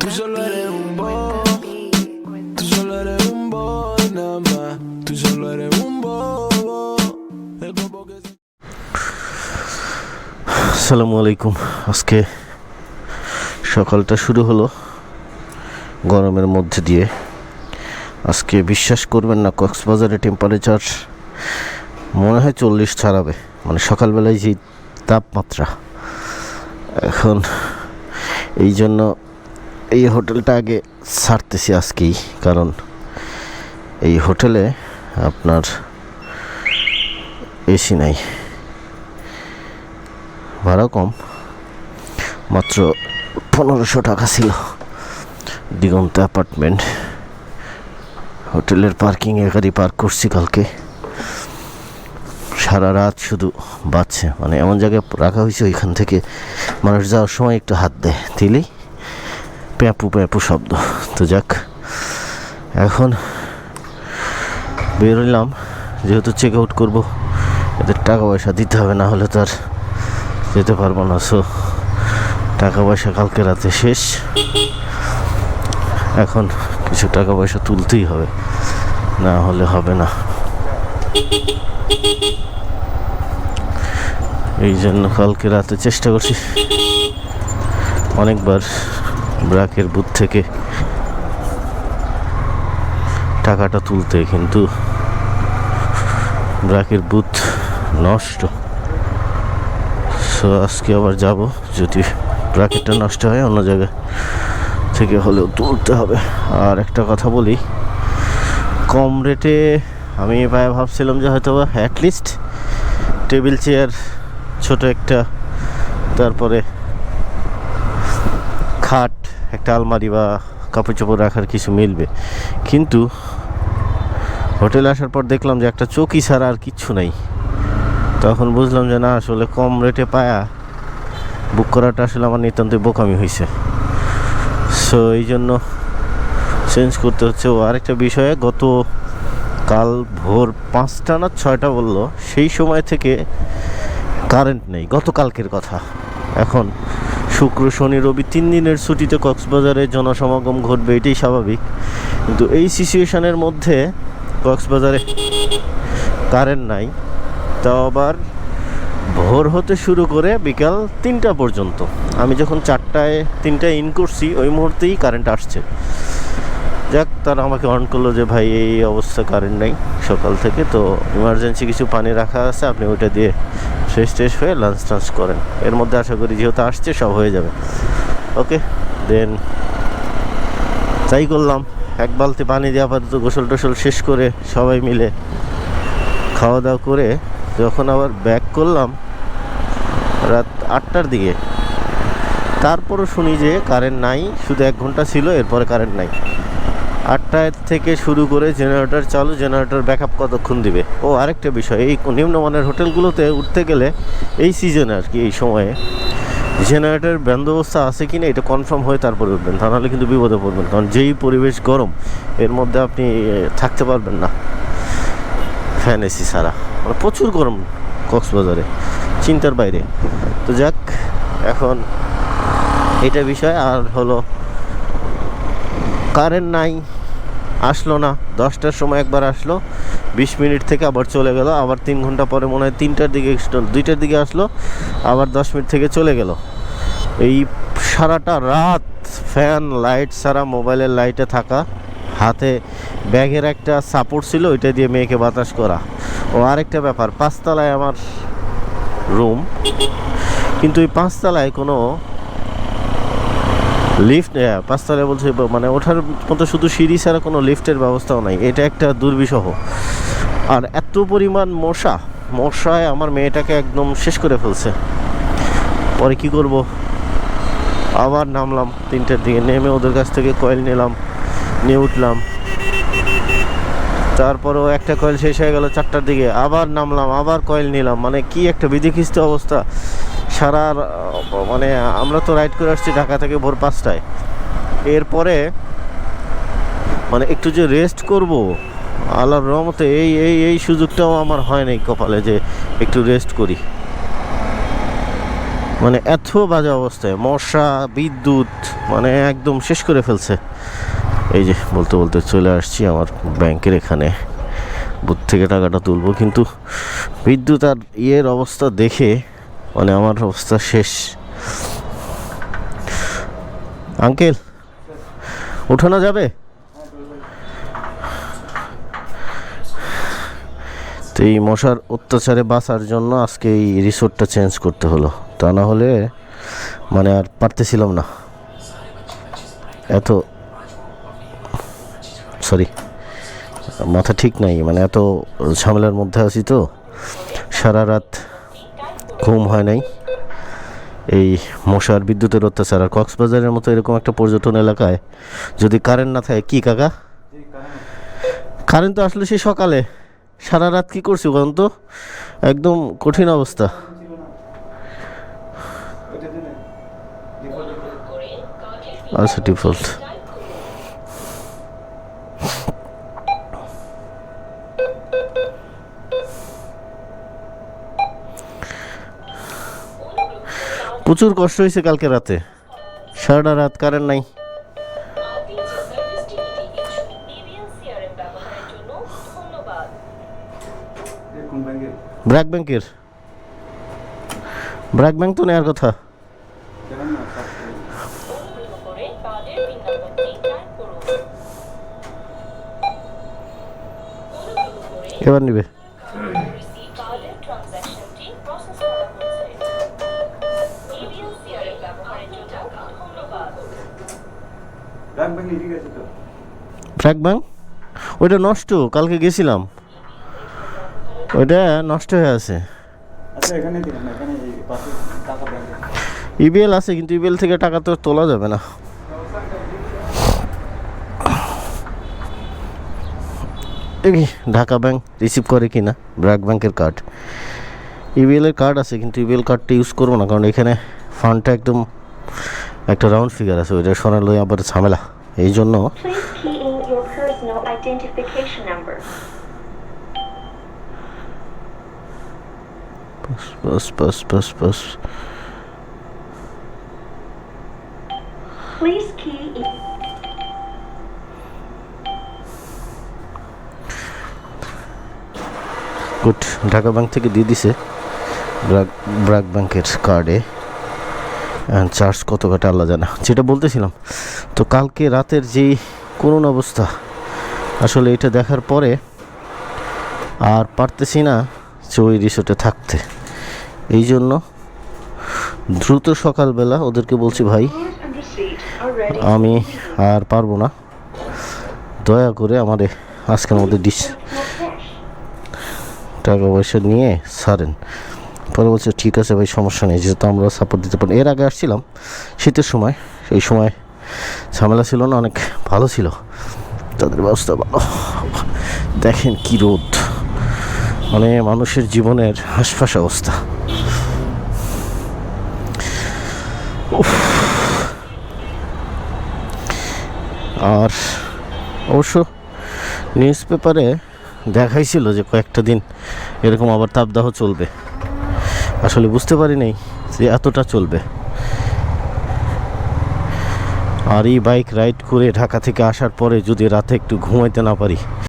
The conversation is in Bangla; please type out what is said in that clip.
Tú solo eres un bobo, tú solo eres un boy nada más. Tú solo eres un bobo, el bobo que se... আসসালামু আলাইকুম। আজকে সকালটা শুরু হলো গরমের মধ্যে দিয়ে। আজকে বিশ্বাস করবেন না, কক্সবাজারে টেম্পারেচার মনে হয় 40 ছাড়াবে, মানে সকালবেলায় যে তাপমাত্রা। এখন এই জন্য এই হোটেলটা আগে ছাড়তেছি আজকেই, কারণ এই হোটেলে আপনার এসি নাই, ভাড়া কম, মাত্র 1500 টাকা ছিল। দিগন্ত অ্যাপার্টমেন্ট, হোটেলের পার্কিংয়ে গাড়ি পার্ক করছি কালকে, সারা রাত শুধু বাজছে, মানে এমন জায়গায় রাখা হয়েছে ওইখান থেকে মানুষ যাওয়ার সময় একটু হাত দেয়, দিলেই প্যাপু প্যাপু শব্দ। তো যাক, এখন বেরোলাম, যেহেতু চেক আউট করবো, এদের টাকা পয়সা দিতে হবে, না হলে তার যেতে পারবো না। সো টাকা পয়সা কালকে রাতে শেষ, এখন কিছু টাকা পয়সা তুলতেই হবে, না হলে হবে না। এই জন্য কালকে রাতে চেষ্টা করছি অনেকবার ব্র্যাকের বুথ থেকে টাকাটা তুলতে, কিন্তু ব্র্যাকের বুথ নষ্ট। সো আজকে আবার যাব, যদি ব্র্যাকেটটা নষ্ট হয় অন্য জায়গা থেকে হলেও তুলতে হবে। আর একটা কথা বলি, কম রেটে আমি ভাবছিলাম যে হয়তো বা অ্যাটলিস্ট টেবিল চেয়ার ছোট একটা, তারপরে খাট, একটা আলমারি বা কাপড় চোপড় রাখার কিছু মিলবে, কিন্তু হোটেলে আসার পর দেখলাম যে একটা চৌকি ছাড়া আর কিচ্ছু নাই। তখন বুঝলাম যে না, আসলে কম রেটে পায়া বুক করাটা আসলে আমার নিতান্তই বোকামি হয়েছে। সো এই জন্য চেঞ্জ করতে হচ্ছে। ও আরেকটা বিষয়ে, গত কাল ভোর 5টা না 6টা বললো, সেই সময় থেকে কারেন্ট নেই, গতকালকের কথা। এখন শুক্র শনি রবি 3 দিনের ছুটিতে কক্সবাজারে জনসমাগম ঘটবে, এটাই স্বাভাবিক। কিন্তু এই সিচুয়েশনের মধ্যে কক্সবাজারে কারেন্ট নাই, তাও আবার ভোর হতে শুরু করে বিকাল 3টা পর্যন্ত। আমি যখন 3টায় ইন করছি, ওই মুহূর্তেই কারেন্ট আসছে। যাক, তারা আমাকে অন করলো যে ভাই এই অবস্থা, কারেন্ট নেই সকাল থেকে, তো ইমার্জেন্সি কিছু পানি রাখা আছে, আপনি ওইটা দিয়ে ফ্রেশ হয়ে লাঞ্চ টাঞ্চ করেন। এর মধ্যে আশা করি যেহেতু আসছে সব হয়ে যাবে। ওকে, দেন তাই করলাম। এক বালতি পানি দিয়ে আপাতত গোসল টোসল শেষ করে সবাই মিলে খাওয়া দাওয়া করে যখন আবার ব্যাক করলাম রাত 8টার দিকে, তারপরও শুনি যে কারেন্ট নাই, শুধু 1 ঘন্টা ছিল, এরপরে কারেন্ট নাই। 8টায় থেকে শুরু করে জেনারেটর চালু, জেনারেটর ব্যাকআপ কতক্ষণ দিবে। ও আরেকটা বিষয়, এই নিম্নমানের হোটেলগুলোতে উঠতে গেলে এই সিজনে আর কি, এই সময়ে জেনারেটর বন্দোবস্ত আছে কি না এটা কনফার্ম হয়ে তারপরে উঠবেন, তা নাহলে কিন্তু বিপদে পড়বেন। কারণ যেই পরিবেশ গরম, এর মধ্যে আপনি থাকতে পারবেন না ফ্যান এসি ছাড়া, মানে প্রচুর গরম কক্সবাজারে, চিন্তার বাইরে। তো যাক, এখন এটা বিষয়। আর হলো, কারেন্ট নাই, আসলো না। 10টার সময় একবার আসলো, 20 মিনিট থেকে আবার চলে গেল, আবার 3 ঘন্টা পরে মনে হয় 2টার দিকে আসলো, আবার 10 মিনিট থেকে চলে গেল। এই সারাটা রাত ফ্যান লাইট ছাড়া, মোবাইলের লাইটে থাকা, হাতে ব্যাগের একটা সাপোর্ট ছিল, ওইটা দিয়ে মেয়েকে বাতাস করা। ও আরেকটা ব্যাপার, 5 তলায় আমার রুম, কিন্তু এই 5 তলায় কোনো লিফট, 5 তলায় বলছে, মানে ওঠার মতো শুধু সিঁড়ি ছাড়া কোনো লিফটের ব্যবস্থাও নাই। এটা একটা দুর্বিষহ। আর এত পরিমাণ মশায় আমার মেয়েটাকে একদম শেষ করে ফেলছে। পরে কি করব, আবার নামলাম 3টার দিকে, নেমে ওদের কাছ থেকে কয়েল নিয়ে উঠলাম। তারপরেও একটা কয়েল শেষ হয়ে গেল 4টার দিকে, আবার নামলাম, আবার কয়েল নিলাম। মানে কি একটা বিধিখিস্ত অবস্থা। সারা মানে আমরা তো রাইড করে আসছি ঢাকা থেকে ভোর 5টায়, এরপরে মানে একটু যে রেস্ট করব, আল্লাহর রহমতে এই সুযোগটাও আমার হয় নাই কপালে যে একটু রেস্ট করি। মানে এত বাজে অবস্থায়, মশা, বিদ্যুৎ, মানে একদম শেষ করে ফেলছে। এই যে বলতে বলতে চলে আসছি আমার ব্যাংকের এখানে, বুথ থেকে টাকাটা তুলবো, কিন্তু বিদ্যুৎ আর ইয়ের অবস্থা দেখে মানে আমার অবস্থা শেষ। আঙ্কেল, উঠানো যাবে? তো এই মশার অত্যাচারে বাঁচার জন্য আজকে এই রিসোর্টটা চেঞ্জ করতে হলো, তা না হলে মানে আর পারতেছিলাম না। এত সরি, মাথা ঠিক নাই, মানে এত ঝামেলার মধ্যে আছি তো, সারা রাত ঘুম হয় নাই এই মশার বিদ্যুতের অত্যাচার। আর কক্সবাজারের মতো এরকম একটা পর্যটন এলাকায় যদি কারেন্ট না থাকে, কি কাকা, কারেন্ট তো আসলে সেই সকালে, সারা রাত কি করছি বলুন তো, একদম কঠিন অবস্থা। আচ্ছা, ডিফল্ট। প্রচুর কষ্ট হয়েছে কালকে রাতে, সারাটা রাত কারেন্ট নাই। ব্র্যাক ব্যাংকের, ব্র্যাক ব্যাংক তো নেওয়ার কথা। এবার নিবে। ব্র্যাক ব্যাংক ওইটা নষ্ট, কালকে গেছিলাম, ওইটা নষ্ট হয়ে আছে। ইবিএল আছে, কিন্তু ইবিএল থেকে টাকা তো তোলা যাবে না। ঢাকা ব্যাংক রিসিভ করে কি না ব্র্যাক ব্যাংকের কার্ড। ইবিএল এর কার্ড আছে, কিন্তু ইবিএল কার্ডটা ইউজ করবো না, কারণ এখানে ফান্ডটা একদম একটা রাউন্ড ফিগার আছে, ওইটা সরালো আবার ঝামেলা, এই জন্য। বাস বাস বাস বাস। গুড, ঢাকা ব্যাংক থেকে দিয়ে দিছে ব্র্যাক ব্যাংকের কার্ডে। চার্জ কত কাটা আল্লাহ জানা। যেটা বলতেছিলাম, তো কালকে রাতের যেই করুণ অবস্থা, আসলে এটা দেখার পরে আর পারতেছি না যে ওই রিসোর্টে থাকতে। এই জন্য দ্রুত সকালবেলা ওদেরকে বলছি, ভাই আমি আর পারবো না, দয়া করে আমাদের আজকের মধ্যে টাকা পয়সা নিয়ে ছাড়েন। পরে বলছে ঠিক আছে ভাই, সমস্যা নেই, যেহেতু আমরা সাপোর্ট দিতে পারি। এর আগে আসছিলাম শীতের সময়, এই সময় ঝামেলা ছিল না, অনেক ভালো ছিল, তাদের ব্যবস্থা ভালো। দেখেন কি রোদ, মানে মানুষের জীবনের হাসফাস অবস্থা। আর অবশ্য নিউজ পেপারে দেখাইছিল যে কয়েকটা দিন এরকম আবার তাপদাহ চলবে, আসলে বুঝতে পারি নাই যে এতটা চলবে। আর এই বাইক রাইড করে ঢাকা থেকে আসার পরে যদি রাতে একটু ঘুমাইতে না পারি,